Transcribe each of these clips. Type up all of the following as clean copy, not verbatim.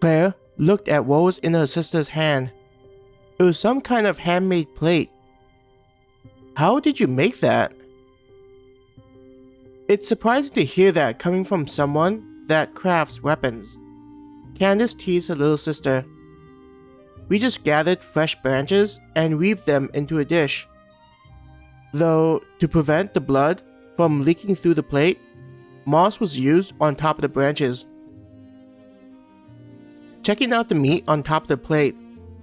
Claire looked at what was in her sister's hand. It was some kind of handmade plate. How did you make that? It's surprising to hear that coming from someone that crafts weapons. Candace teased her little sister. We just gathered fresh branches and weaved them into a dish. Though, to prevent the blood from leaking through the plate, moss was used on top of the branches. Checking out the meat on top of the plate,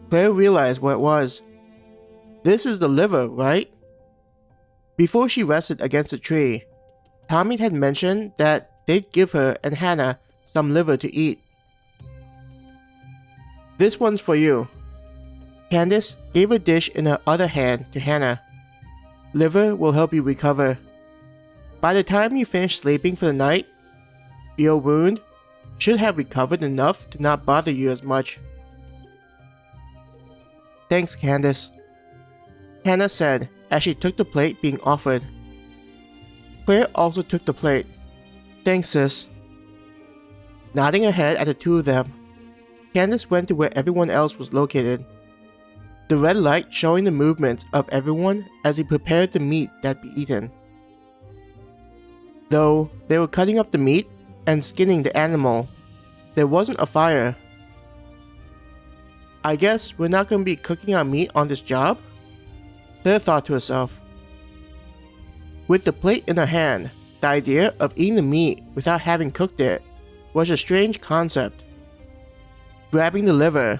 Claire realized what it was. This is the liver, right? Before she rested against a tree, Tommy had mentioned that they'd give her and Hannah some liver to eat. This one's for you. Candace gave a dish in her other hand to Hannah. Liver will help you recover. By the time you finish sleeping for the night, your wound should have recovered enough to not bother you as much. Thanks, Candace, Hannah said as she took the plate being offered. Claire also took the plate. Thanks, sis. Nodding her head at the two of them, Candace went to where everyone else was located. The red light showing the movements of everyone as they prepared the meat that'd be eaten. Though they were cutting up the meat and skinning the animal, there wasn't a fire. I guess we're not going to be cooking our meat on this job? Claire thought to herself. With the plate in her hand, the idea of eating the meat without having cooked it was a strange concept. Grabbing the liver,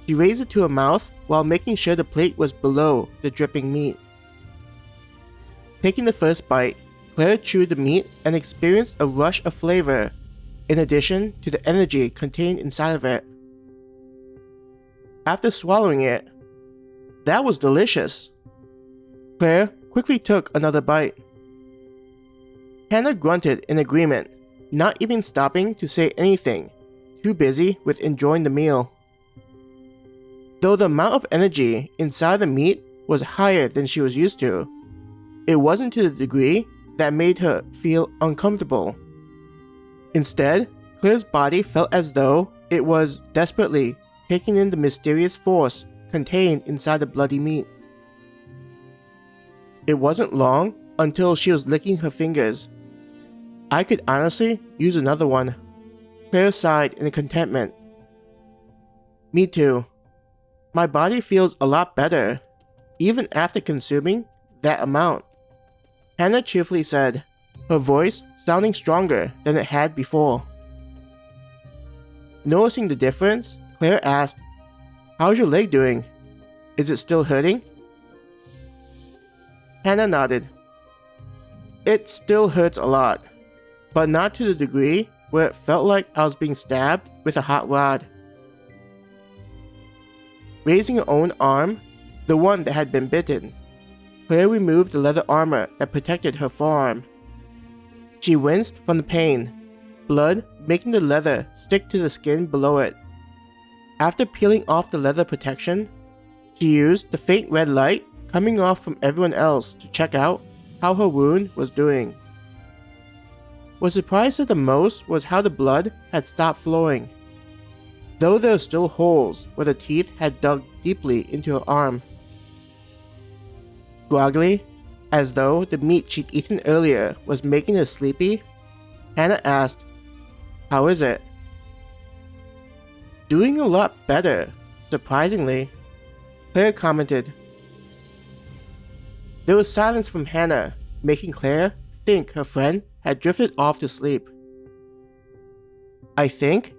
she raised it to her mouth while making sure the plate was below the dripping meat. Taking the first bite, Claire chewed the meat and experienced a rush of flavor, in addition to the energy contained inside of it. After swallowing it, that was delicious. Claire quickly took another bite. Hannah grunted in agreement, not even stopping to say anything, too busy with enjoying the meal. Though the amount of energy inside the meat was higher than she was used to, it wasn't to the degree that made her feel uncomfortable. Instead, Claire's body felt as though it was desperately taking in the mysterious force contained inside the bloody meat. It wasn't long until she was licking her fingers. I could honestly use another one. Claire sighed in contentment. Me too. My body feels a lot better, even after consuming that amount, Hannah cheerfully said, her voice sounding stronger than it had before. Noticing the difference, Claire asked, How's your leg doing? Is it still hurting? Hannah nodded. It still hurts a lot, but not to the degree where it felt like I was being stabbed with a hot rod. Raising her own arm, the one that had been bitten, Claire removed the leather armor that protected her forearm. She winced from the pain, blood making the leather stick to the skin below it. After peeling off the leather protection, she used the faint red light coming off from everyone else to check out how her wound was doing. What surprised her the most was how the blood had stopped flowing, though there were still holes where the teeth had dug deeply into her arm. Groggily, as though the meat she'd eaten earlier was making her sleepy, Hannah asked, How is it? Doing a lot better, surprisingly, Claire commented. There was silence from Hannah, making Claire think her friend had drifted off to sleep. I think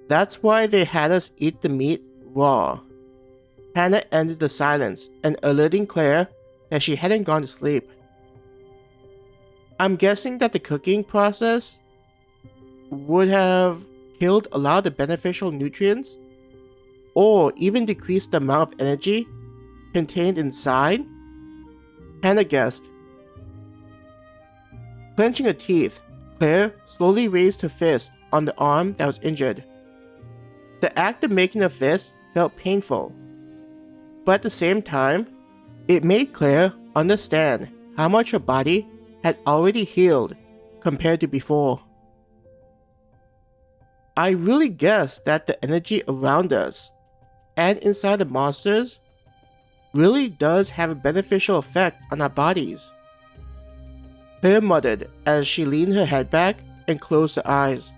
that's why they had us eat the meat raw. Hannah ended the silence and alerting Claire that she hadn't gone to sleep. I'm guessing that the cooking process would have killed a lot of the beneficial nutrients, or even decreased the amount of energy contained inside? Hannah guessed. Clenching her teeth, Claire slowly raised her fist on the arm that was injured. The act of making a fist felt painful, but at the same time, It made Claire understand how much her body had already healed compared to before. I really guess that the energy around us and inside the monsters really does have a beneficial effect on our bodies. Claire muttered as she leaned her head back and closed her eyes.